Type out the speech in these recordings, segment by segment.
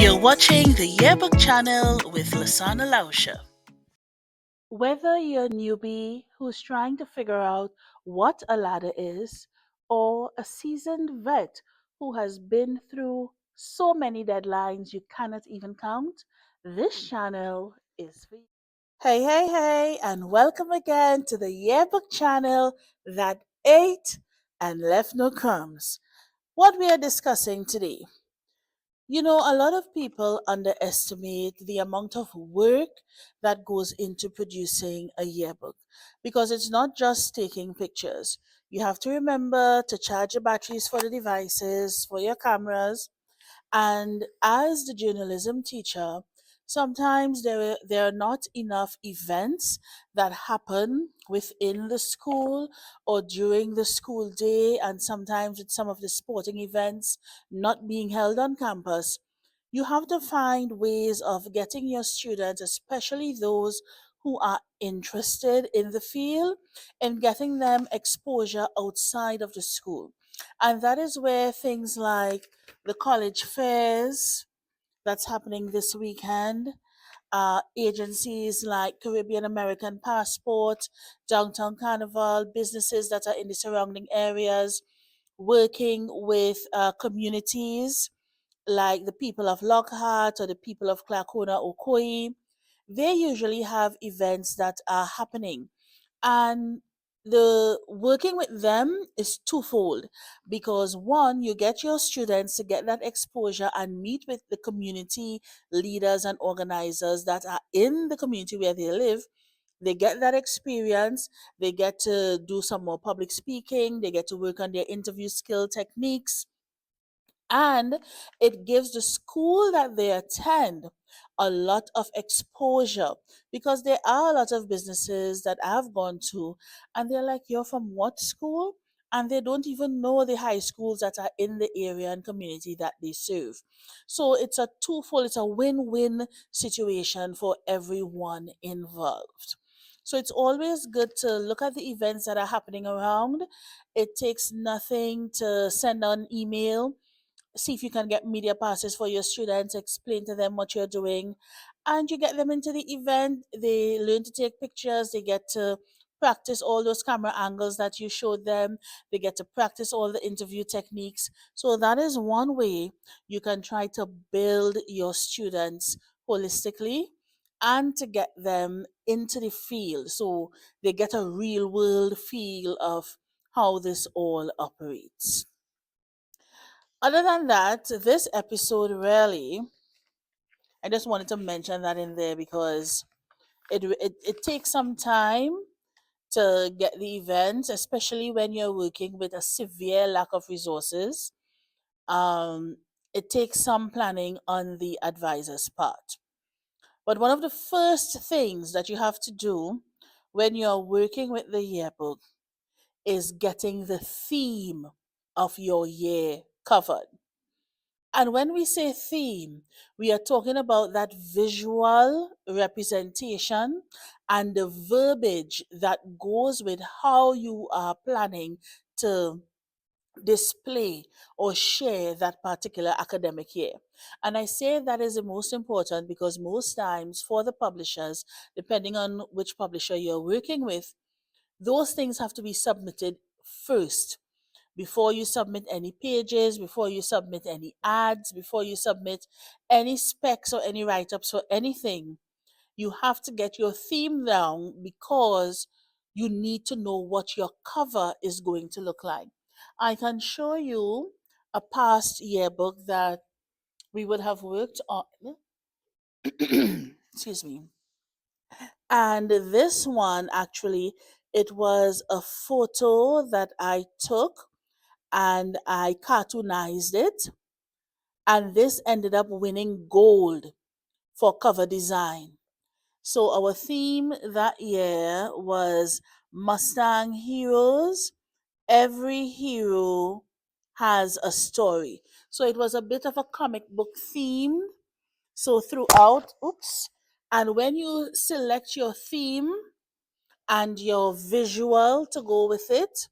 You're watching the Yearbook channel with Lasana Lausha. Whether you're a newbie who's trying to figure out what a ladder is, or a seasoned vet who has been through so many deadlines you cannot even count, this channel is for you. Hey, hey, hey, and welcome again to the Yearbook channel that ate and left no crumbs. What we are discussing today. A lot of people underestimate the amount of work that goes into producing a yearbook because it's not just taking pictures. You have to remember to charge the batteries for the devices, for your cameras, and as the journalism teacher, sometimes there are not enough events that happen within the school or during the school day, and sometimes with some of the sporting events not being held on campus. You have to find ways of getting your students, especially those who are interested in the field, and getting them exposure outside of the school. And that is where things like the college fairs that's happening this weekend, agencies like Caribbean American Passport, Downtown Carnival, businesses that are in the surrounding areas, working with communities like the people of Lockhart or the people of Clacona Okoye. They usually have events that are happening, and the working with them is twofold, because one, you get your students to get that exposure and meet with the community leaders and organizers that are in the community where they live. They get that experience, they get to do some more public speaking, they get to work on their interview skill techniques, and it gives the school that they attend a lot of exposure, because there are a lot of businesses that I've gone to and they're like, "You're from what school?" And they don't even know the high schools that are in the area and community that they serve. So it's a twofold, it's a win-win situation for everyone involved. So it's always good to look at the events that are happening around. It takes nothing to send an email, see if you can get media passes for your students, explain to them what you're doing, and you get them into the event. They learn to take pictures, they get to practice all those camera angles that you showed them, they get to practice all the interview techniques. So, that is one way you can try to build your students holistically and to get them into the field so they get a real world feel of how this all operates. Other than that, this episode really, I just wanted to mention that in there because it takes some time to get the events, especially when you're working with a severe lack of resources. Um, it takes some planning on the advisor's part. But one of the first things that you have to do when you're working with the yearbook is getting the theme of your year covered. And when we say theme, we are talking about that visual representation and the verbiage that goes with how you are planning to display or share that particular academic year. And I say that is the most important because most times for the publishers, depending on which publisher you're working with, those things have to be submitted first before you submit any pages, before you submit any ads, before you submit any specs or any write ups or anything. You have to get your theme down because you need to know what your cover is going to look like. I can show you a past yearbook that we would have worked on. Excuse me. And this one actually, it was a photo that I took and I cartoonized it, and this ended up winning gold for cover design. So our theme that year was Mustang Heroes. Every hero has a story. So it was a bit of a comic book theme. So throughout, oops, and when you select your theme and your visual to go with it,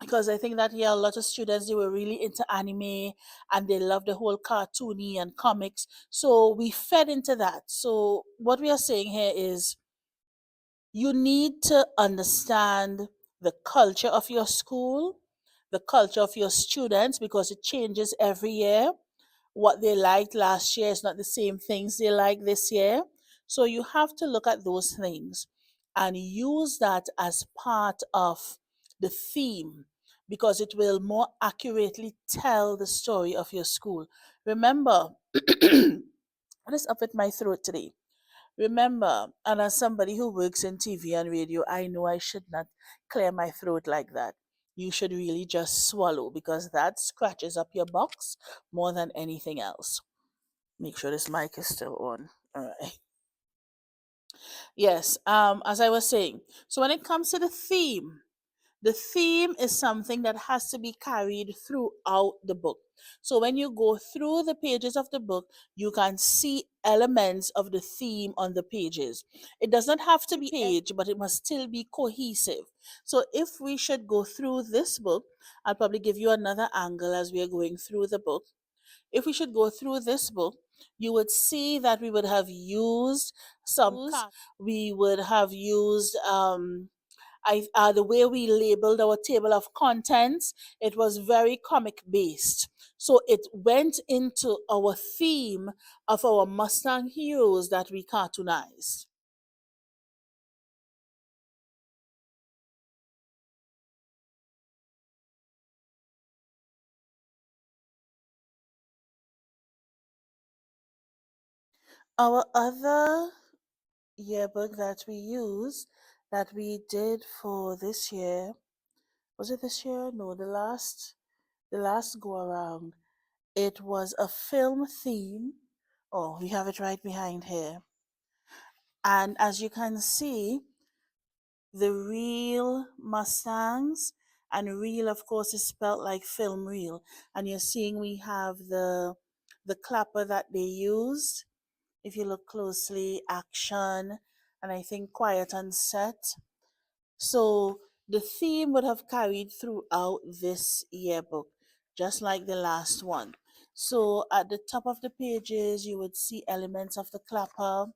because I think that a lot of students, they were really into anime and they love the whole cartoony and comics. So we fed into that. So what we are saying here is you need to understand the culture of your school, the culture of your students, because it changes every year. What they liked last year is not the same things they like this year. So you have to look at those things and use that as part of the theme, because it will more accurately tell the story of your school. Remember, what is up with my throat today? Remember, and as somebody who works in TV and radio, I know I should not clear my throat like that. You should really just swallow, because that scratches up your box more than anything else. Make sure this mic is still on. All right. Yes, as I was saying, so when it comes to the theme is something that has to be carried throughout the book. So when you go through the pages of the book, you can see elements of the theme on the pages. It does not have to be page, but it must still be cohesive. So if we should go through this book, I'll probably give you another angle as we are going through the book. If we should go through this book, you would see that we would have used some we would have used the way we labeled our table of contents, it was very comic based. So it went into our theme of our Mustang heroes that we cartoonized. Our other yearbook that we use, that we did for this year, was it this year? No, the last go around. It was a film theme. Oh, we have it right behind here. And as you can see, the real Mustangs, and real, of course, is spelled like film reel. And you're seeing we have the clapper that they used. If you look closely, action, and I think quiet and set. So the theme would have carried throughout this yearbook, just like the last one. So at the top of the pages, you would see elements of the clapper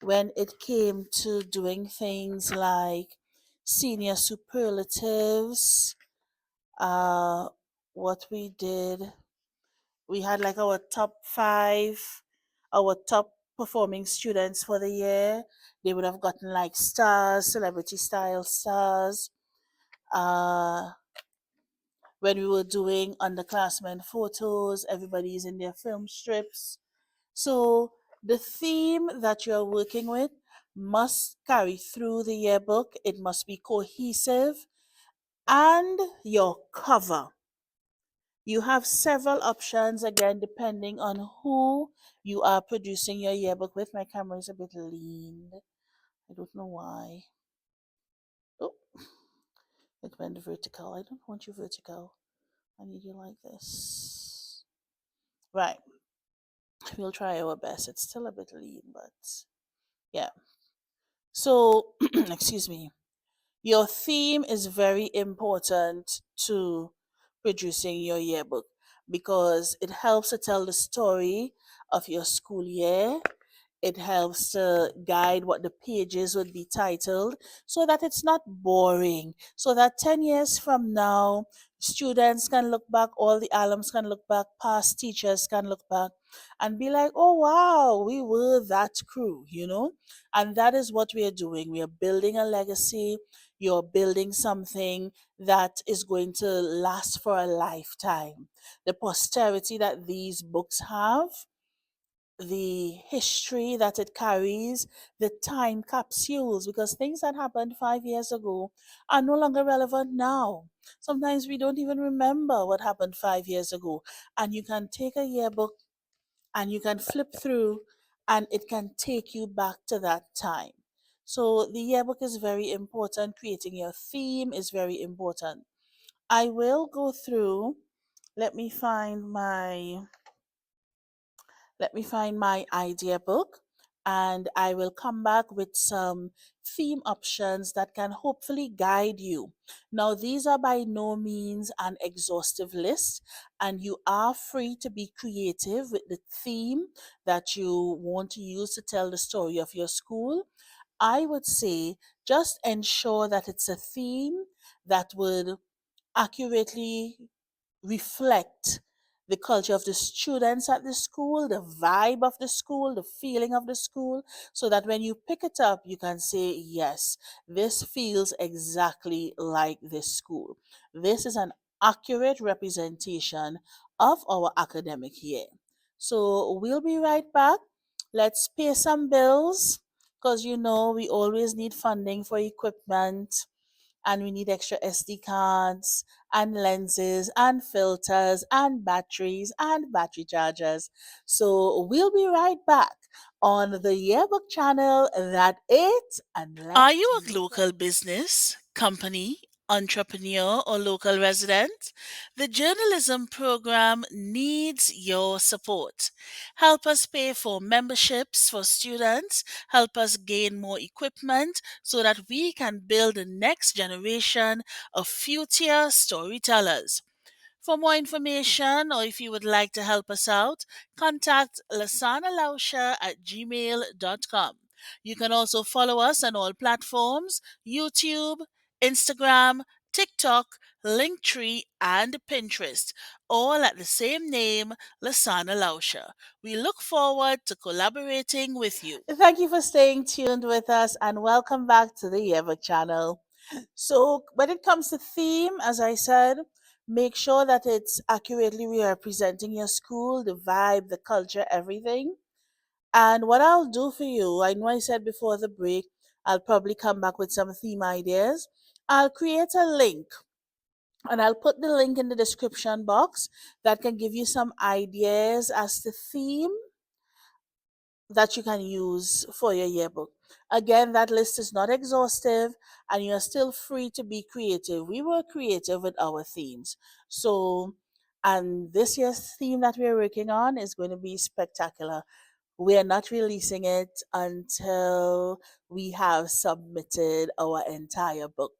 when it came to doing things like senior superlatives. Uh, what we did, we had like our top five, our top performing students for the year. They would have gotten like stars, celebrity style stars. Uh, when we were doing underclassmen photos, everybody's in their film strips. So the theme that you're working with must carry through the yearbook. It must be cohesive. And your cover. You have several options, again, depending on who you are producing your yearbook with. My camera is a bit leaned. I don't know why. Oh, it went vertical. I don't want you vertical. I need you like this. Right. We'll try our best. It's still a bit lean, but yeah. So, excuse me. Your theme is very important to producing your yearbook, because it helps to tell the story of your school year. It helps to guide what the pages would be titled, so that it's not boring. So that 10 years from now, students can look back, all the alums can look back, past teachers can look back and be like, oh, wow, we were that crew. And that is what we are doing. We are building a legacy. You're building something that is going to last for a lifetime. The posterity that these books have, the history that it carries, the time capsules, because things that happened 5 years ago are no longer relevant now. Sometimes we don't even remember what happened 5 years ago. And you can take a yearbook and you can flip through, and it can take you back to that time. So the yearbook is very important. Creating your theme is very important. I will go through. Let me find my let me find my idea book. and I will come back with some theme options that can hopefully guide you. Now, these are by no means an exhaustive list, and you are free to be creative with the theme that you want to use to tell the story of your school. I would say just ensure that it's a theme that would accurately reflect the culture of the students at the school, the vibe of the school, the feeling of the school, so that when you pick it up, you can say, yes, this feels exactly like this school. This is an accurate representation of our academic year. So we'll be right back. Let's pay some bills because we always need funding for equipment, and we need extra SD cards and lenses and filters and batteries and battery chargers. So we'll be right back on the Yearbook channel that 8, and Are let's you a make it. local business, company, entrepreneur, or local resident? The journalism program needs your support. Help us pay for memberships for students, help us gain more equipment so that we can build the next generation of future storytellers. For more information, or if you would like to help us out, contact lasanalausha at gmail.com. You can also follow us on all platforms: YouTube, Instagram, TikTok, Linktree, and Pinterest, all at the same name, Lasana Lausha. We look forward to collaborating with you. Thank you for staying tuned with us, and welcome back to the Yearbook channel. So, when it comes to theme, as I said, make sure that it's accurately representing your school, the vibe, the culture, everything. And what I'll do for you, I know I said before the break, I'll probably come back with some theme ideas. I'll create a link, and I'll put the link in the description box that can give you some ideas as to theme that you can use for your yearbook. Again, that list is not exhaustive, and you're still free to be creative. We were creative with our themes. So, and this year's theme that we're working on is going to be spectacular. We are not releasing it until we have submitted our entire book.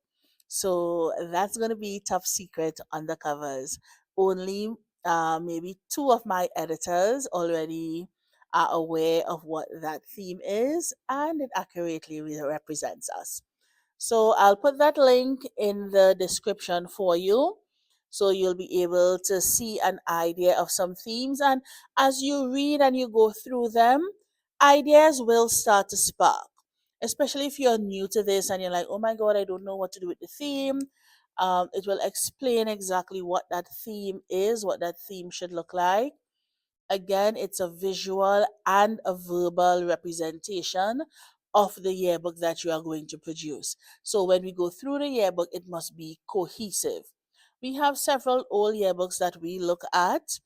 So that's going to be top secret on the covers. Only maybe two of my editors already are aware of what that theme is, and it accurately represents us. So I'll put that link in the description for you. So you'll be able to see an idea of some themes. And as you read and you go through them, ideas will start to spark. Especially if you're new to this and you're like, oh my God, I don't know what to do with the theme. It will explain exactly what that theme is, what that theme should look like. Again, it's a visual and a verbal representation of the yearbook that you are going to produce. So when we go through the yearbook, it must be cohesive. We have several old yearbooks that we look at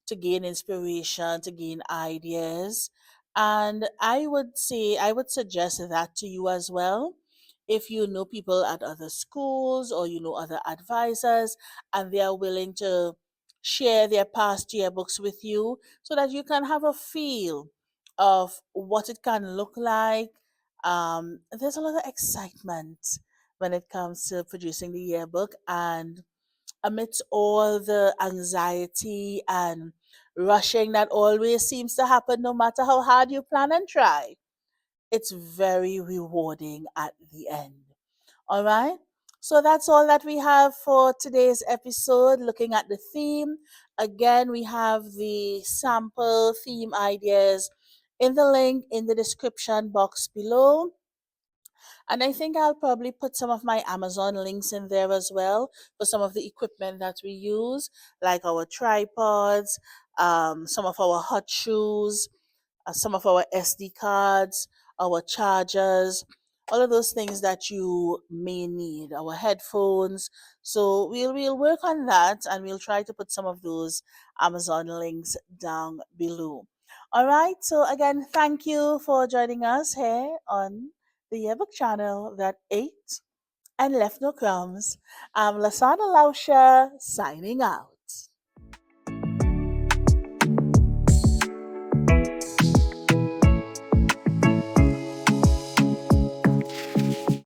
to gain inspiration, to gain ideas. And I would suggest that to you as well. If you know people at other schools or you know other advisors and they are willing to share their past yearbooks with you so that you can have a feel of what it can look like. There's a lot of excitement when it comes to producing the yearbook, and amidst all the anxiety and rushing that always seems to happen, no matter how hard you plan and try, it's very rewarding at the end. All right. So that's all that we have for today's episode, looking at the theme. Again, we have the sample theme ideas in the link in the description box below. And I think I'll probably put some of my Amazon links in there as well for some of the equipment that we use, like our tripods, some of our hot shoes, some of our SD cards, our chargers, all of those things that you may need, our headphones. So we'll work on that, and we'll try to put some of those Amazon links down below. All right. So again, thank you for joining us here on the Yearbook channel that ate and left no crumbs. I'm Lasana Lausha signing out.